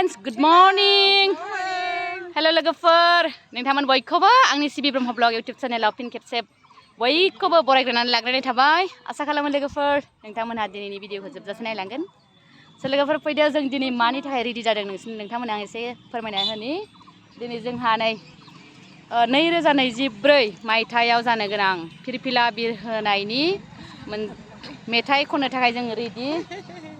friends, good morning. Hello लोगोफोर नोंथांमोन बयखौबो आंनि सिबि ब्रह्म ब्लग YouTube चेनेलाव फिन खेबसे बयखौबो बरायग्रोनानै लाग्रोनाय थाबाय आसा खालामो लोगोफोर नोंथांमोनहा दिनैनि भिडिअखौ जोबजासे नायलांगोन लोगोफोर फैदो जों दिनै मानि थाखाय रेडि जादों नोंथांमोनहा आं एसे फोरमायना होनि दिनै जोंहा नै 2024 मायथाइयाव जानो गोनां फिरफिला बिरहोनायनि मेथाइ खननो थाखाय जों रेडि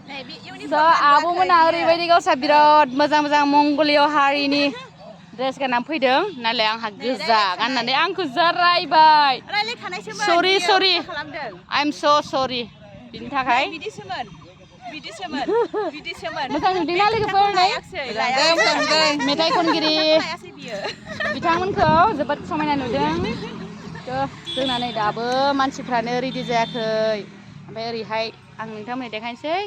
आब'मोनहा ओरैबायदि गावसा बिराद मोजां मोजां मंगलिय हारिनि ड्रेस गाननानै फैदों नालाय आंहा गोजा गाननानै आंखौ जारायबाय सरि आइ एम स' सरि बिनि थाखाय मोजां नुदोंना लोगोफोर मेथाइ खनगिरि बिथांमोनखौ जोबोद समायना नुदों जोंना नै दाबो मानसिफ्रानो रेडि जायाखै ओमफ्राय ओरैहाय आं नोंथांमोननो देखायनोसै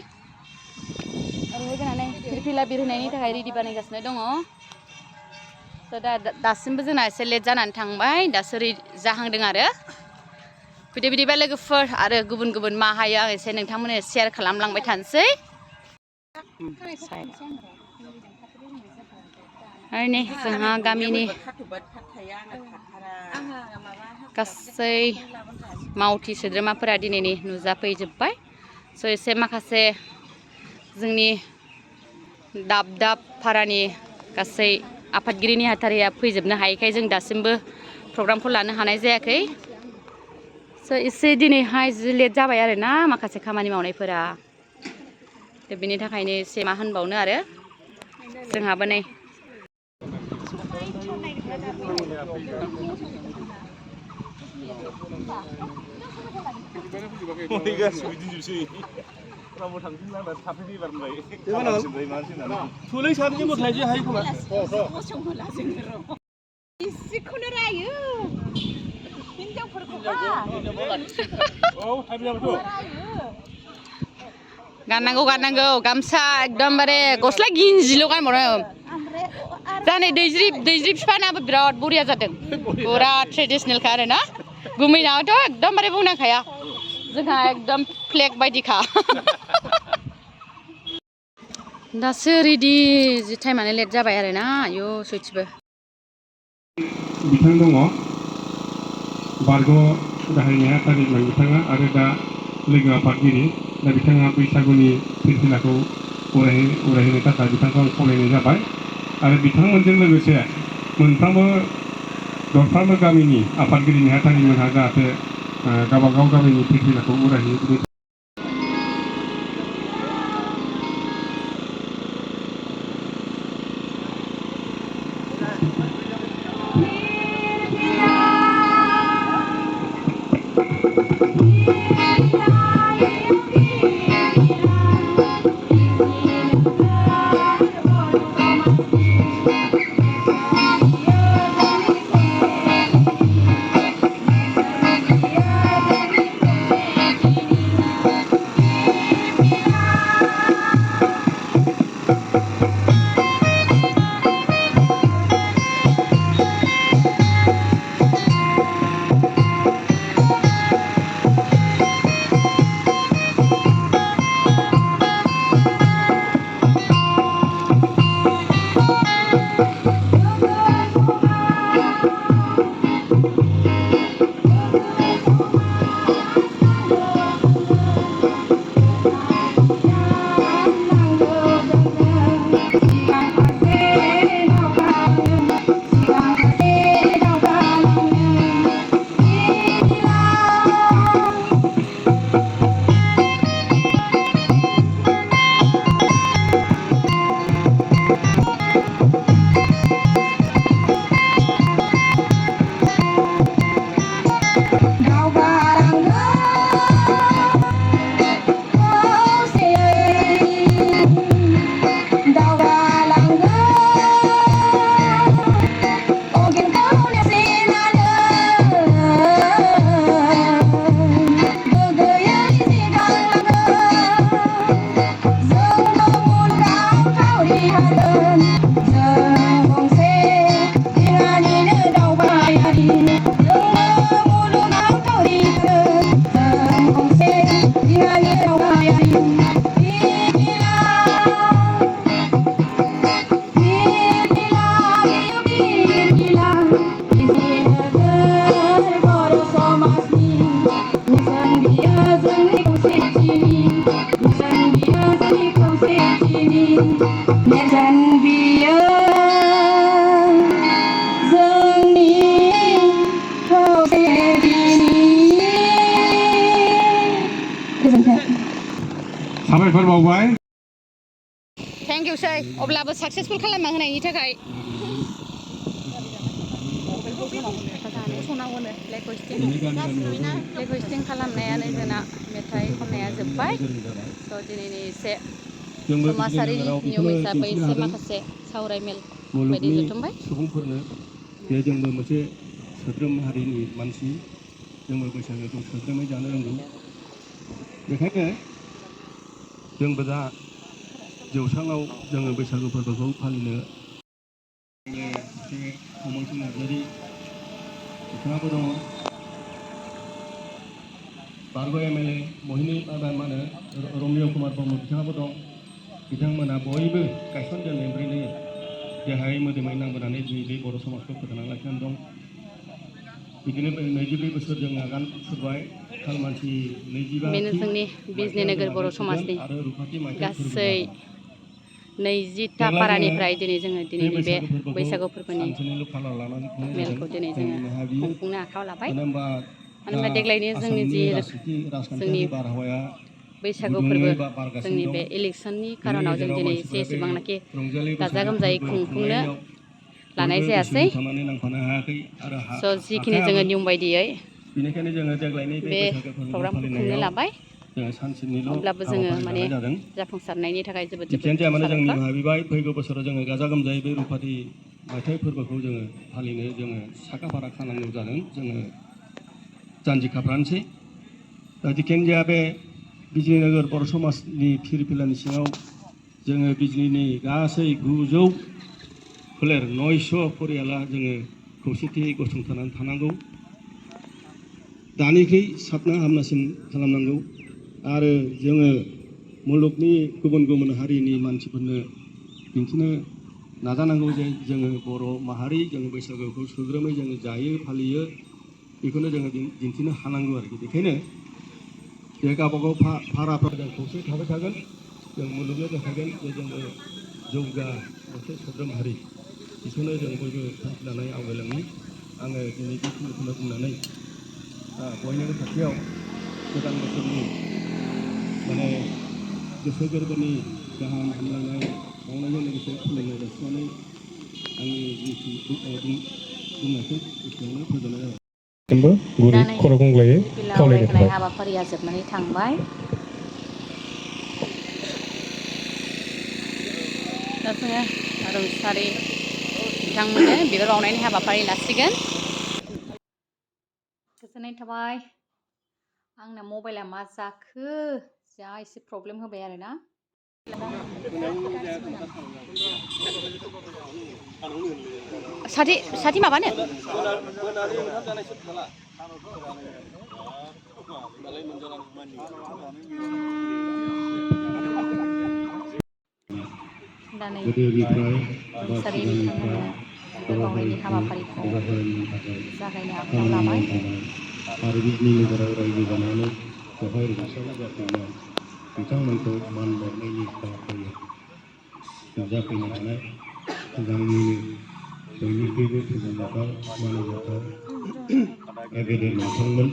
ओरैहाय जोंना नै फिरफिला बिरहोनायनि थाखाय रेडि बानायगासिनो दङ दासिमबो जोंना एसे लेट जानानै थांबाय दासो जाहांदों आरो बिदिबा लोगोफोर आरो गुबुन मा हायो आं एसे नोंथांमोननो शेयार खालामलांबाय थानोसै आरो नै जोंहा गामिनि गासै मावथि सोद्रोमाफोरा दिनैनि नुजाफैजोब्बाय एसे माखासे जोंनि दाब फारानि गासै आफादगिरि नेहाथारिया फैजोबनो हायैखाय जों दासिमबो प्रग्रामखौ लानो हानाय जायाखै एसे दिनैहाय लेट जाबाय आरो ना माखासे खामानि मावनायफोरा बेनि थाखायनो एसे मा होनबावनो आरो जोंहाबो नै थुलै सानैजों गथायजों हायो खोमा इसेखौनो रायो हिनजावफोरखौबा गाननांगौ गामसा एकदमबारे गस्ला गिन्जिल' गानबावनो जानै दैज्रिब बिफानाबो बिराद बरिया जादों फुरा ट्रेडिसनेलखा आरो ना गुमैनाथ' एकदमबारे बुंनांखाया जोंहा एकदम फ्लेग बायदिखा दासो रेडि जि टाइमानो लेट जाबाय आरो ना आयौ सयथिबो बिथां दङ बारग' गाहाय नेहाथारिमोन बिथाङा आरो दा लोगो आफादगिरि दा बिथाङा बैसागुनि फिरफिलाखौ उरायहोनो थाखाय बिथांखौ खावलायनाय जाबाय आरो बिथांमोनजों लोगोसे दरफ्रोमबो गामिनि आफादगिरि नेहाथारिमोनहा जाहाथे गावबागाव गामिनि फिरफिलाखौ उरायहैयो बायदि नेरसोन बियो जोंनि खौसेथिनि गोजोन्थों। साबायखर बावबाय। थेंक इउ सै अब्लाबो साक्सेसफुल खालामना होनायनि थाखाय। लेकुइस्टिं खालामनायानो जोंना मेथाइ खननाया जोब्बाय। स' दिनैनि एसे समाजारि नियम हिसाबै एसे माखासे सावरायमेल बायदि जथुमबाय। सुबुंफोरनो जे जोंबो मोनसे सोद्रोम हारिनि मानसि जोंबो बैसागोखौ सोद्रोमै जानो रोंगौ। बेखायनो जोंबो दा जौस्राङाव जोङो बैसागु फोरबोखौ फालिनो उमंसिं नार्जारि बिथाङाबो दङ, बारग' MLA महिनी मा होनो रमिय कुमार ब्रह्म बिथाङाबो दं। बिथांमोना बयबो गायसनजेननायनिफ्रायनो देहायै मोदोमै नांबोनानै दिनै बे बर' समाजखौ फोथांना लाखिनानै दं। बिदिनो 22 बोसोर जों आगान सुरबाय। खालमानसि 25 बेनो जोंनि बिजनि नोगोर बर' समाजनि गासै 20टा पारानिफ्राय दिनै जोङो दिनैनि बे बैसागु फोरबोनि मेलखौ दिनै जोङो खुंफुंनो आखायाव लाबाय। मानो होनबा देग्लायनि जोंनि जि जोंनि बैसागु फोरबो जोंनि बे इलेक्सननि खार'नाव जों दिनै एसेबांनाखि गाजा गोमजायै खुंफुंनो लानाय जायासै। स' जिखिनि जोङो नियम बायदियै बे प्रग्रामखौ खुंनो लाबाय। अब्लाबो जोङो माने जाफुंसारनायनि थाखाय जोबोद साबायखर। फैगौ बोसोराव जोङो गाजा गोमजायै बे रुपाथि मायथाइ फोरबोखौ जोङो फालिनो जोङो साखाफारा खालामनांगौ जादों। जोङो जानजि खाफ्रानोसै। दा जिखियानो जाया बे बिजनि नोगोर बर' समाजनि फिरफिलानि सिङाव जोङो बिजनिनि गासै 900 फोलेर 900 परियाला जोङो खौसेथियै गसंथानानै थानांगौ। दानिख्रुइ साबना हामनासिन खालामनांगौ आरो जोङो मुलुगनि गुबुन गुबुन हारिनि मानसिफोरनो दिन्थिनो नाजानांगौ जे जोङो बर' माहारि जोङो बैसागुखौ सोद्रोमै जोङो जायो फालियो। बेखौनो जोङो दिन्थिनो हानांगौ आरोखि। बेखायनो जे गावबागाव भाराफ्राव जों खौसे थाबाय थागोन। जों मुलुगनो देखायगोन जे जोङो जौगा मोनसे सोद्रोम हारि। बेखौनो जों बयबो थांखि लानानै आवगायलांनि। आङो दिनै बेखिनिखौनो बुंनानै बयनिबो खाथियाव गोदान बोसोरनि माने गोसो गोरबोनि गाहाम हामलायनाय बावनायजों लोगोसे खुलुमनाय जासिनानै आंनि बुंनायखौ एसेयावनो फोजोबनाय जाबाय। गुरै खर' गंग्लायै खावलायनाय थाबाय। हाबाफारिया जोबनानै थांबाय। दा जोङो रुंसारि बिथांमोननो बिबार बावनायनि हाबाफारि लासिगोन। गोजोननाय थाबाय। आंना मबाइला मा जाखो जा एसे प्रब्लेम होबाय आरोना। साथि माबानो दा नै रुंसारि बिथांमोननो बिबार बावनायनि हाबाफारिखौ जागायनो आखायाव लाबाय। आरो बिजनि नोगोराव रायजो जानानै बेवहाय रुंसारि जाफैनाय बिथांमोनखौ मान बावनायनि हाबाफारिया जाफैनो हानाय गामिनिनो बयनिख्रुइबो फुजिजाथाव मानिजाथाव गेदेर नोंथांमोन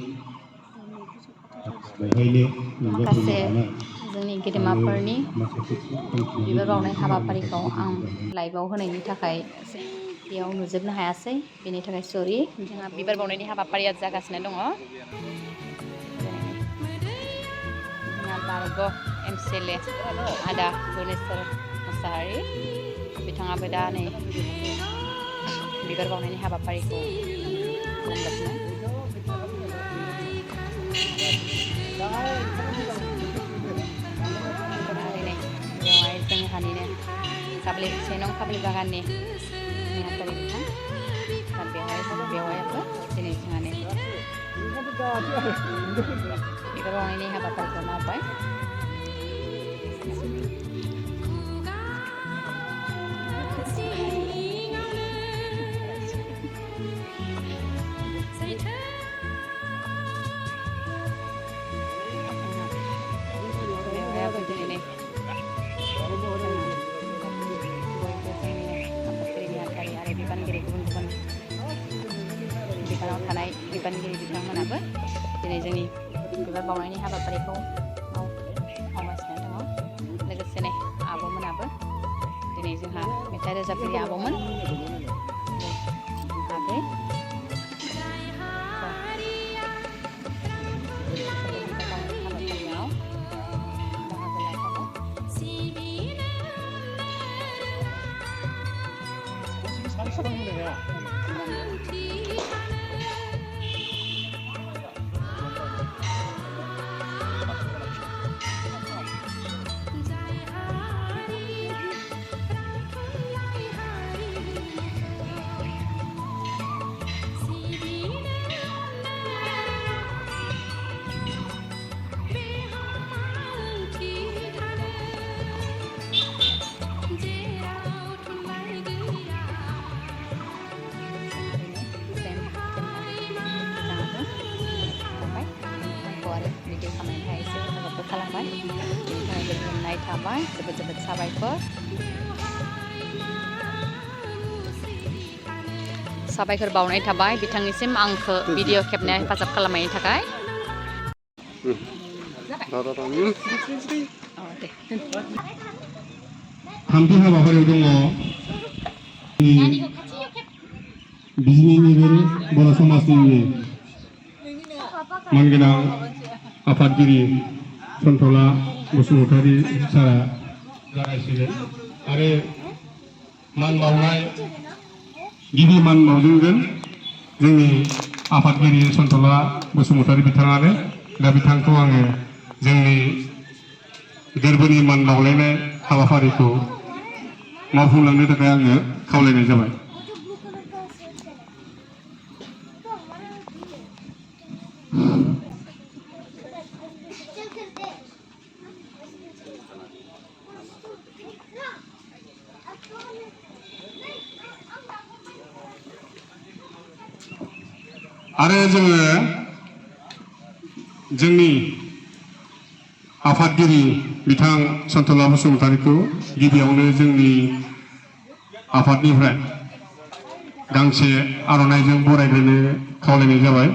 बेवहायनो नुजाफैनो माखासे हानाय जोंनि आङो गेदेमाफोरनि माखासेखौ थांखिनानै बिबार बावनाय दिनैसिम आं हाबाफारिखौ माखासेखौ आं बुंनो हानाय लाइभआव होनायनि थाखाय बेयाव नुजोबनो हायासै। बेनि थाखाय सरि। जोंहा बिबार बावनायनि हाबाफारिया जागासिनो दङ। जोंहा बारग' MCLA आदा गुनेस्वर मुसाहारि बिथाङाबो दा नै बिबार बावनायनि हाबाफारिखौ खालामगासिनो। बेवहाय जोंहानिनो से नं काब्लि बागाननि नेहाथारि बिथां दा बेवहायबो दिनै जोंहानि बिबार बावनायनि हाबाफारिखौ मावबाय। बेवहायबो दिनै थानाय बिबानगिरि बिथांमोनाबो दिनै जोंनि बिबार बावनायनि हाबाफारिखौ मावगासिनो दङ लोगोसेनो आब'मोनाबो दिनै जोंहा मेथाइ रोजाबगिरि आब'मोन आगै खालामबाय गोजोननाय थाबाय जोबोद साबायखर बावनाय थाबाय बिथांनिसिम आंखौ भिडिअ खेबनायाव हेफाजाब खालामनायनि थाखाय थामथि हाबाफारियाव दङ बिजिनिनि बर' समाजनि मानगोनां आफादगिरि सन्थला बसुमतारी सारा जागायसिगोन आरो मान बावनाय गिबि मान बावजेनगोन जोंनि आफादगिरि सन्थला बसुमतारी बिथाङानो दा बिथांखौ आङो जोंनि गोरबोनि मान बावलायनाय हाबाफारिखौ मावफुंलांनो थाखाय आङो खावलायनाय जाबाय। आरो जोङो जोंनि आफादगिरि बिथां सन्थला बसुमतारीखौ गिबियावनो जोंनि आफादनिफ्राय गांसे आर'नाइजों बरायग्रोनो खावलायनाय जाबाय।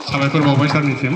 साबायखर बावबाय सारनिसिम।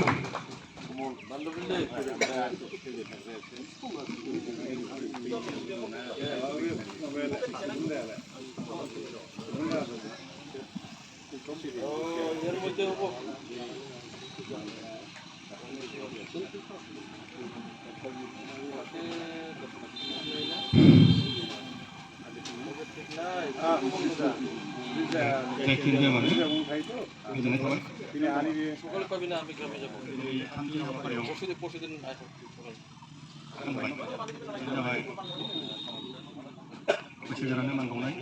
बैसोगोरानो मान बावनाय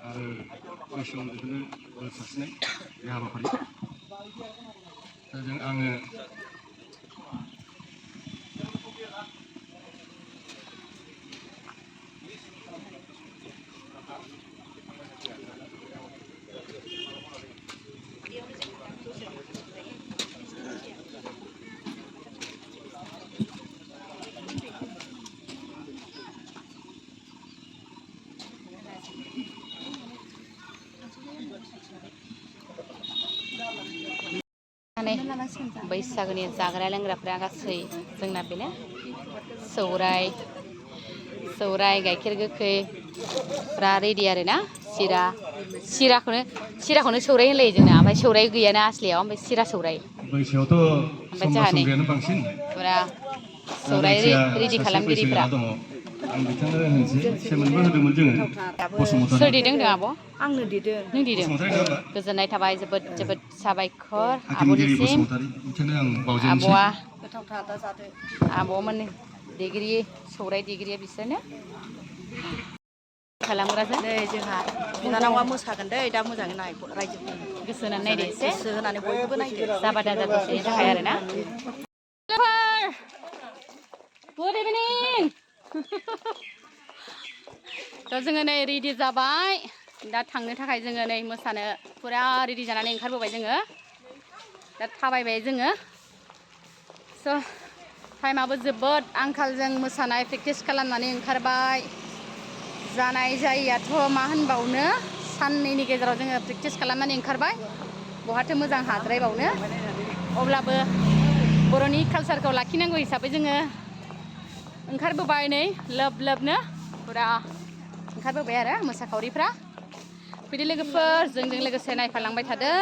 आरो बैसो उन्दैफोरनो बोर सारस्रिनाय बे हाबाफारि जों आङो बैसागुनि जाग्रा लोंग्राफ्रा गासै जोंना बेनो सौराय गाइखेर गोखै फ्रा रेडि आरो ना सिराखौनो सौराय होनलायो जोंना ओमफ्राय सौराय गैयाना आसलियाव ओमफ्राय सिरा सौराय बैसोआवथ' संग्रायानो बांसिन फुरा सौराय रेडि खालामगिरिफ्रा आं बिथांनो होनसै सेमोनबो होदोंमोन जोङो बसुमतारी सोर देदों होनदों आब' आंनो देदों नों देदों गोजोननाय थाबाय जोबोद साबायखर आब'निसिम आब'आ आब'मोन देगिरि सौराय देगिरिया बिसोरनो खालामग्राजों नै जोंहा बिनानावा मोसागोन दै दा मोजाङै नाय रायजोफोर गोसो होनानै नायदो एसे गोसो होनानै बयबो नायदो जाबा दाजा दसेनि थाखाय आरो ना गुड इभिनिं थ' जोङो नै रेडि जाबाय दा थांनो थाखाय जोङो नै मोसानो फुरा रेडि जानानै ओंखारबोबाय जोङो दा थाबायबाय जोङो स' टाइमाबो जोबोद आंखालजों मोसानाय प्रेक्टिस खालामनानै ओंखारबाय जानाय जायैयाथ' मा होनबावनो साननैनि गेजेराव जोङो प्रेक्टिस खालामनानै ओंखारबाय बहाथो मोजां हाद्रायबावनो अब्लाबो बर'नि कालसारखौ लाखिनांगौ हिसाबै जोङो ओंखारबोबाय नै लोब लोबनो फुरा ओंखारबोबाय आरो मोसाखावरिफ्रा बिदि लोगोफोर जोंजों लोगोसे नायफालांबाय थादो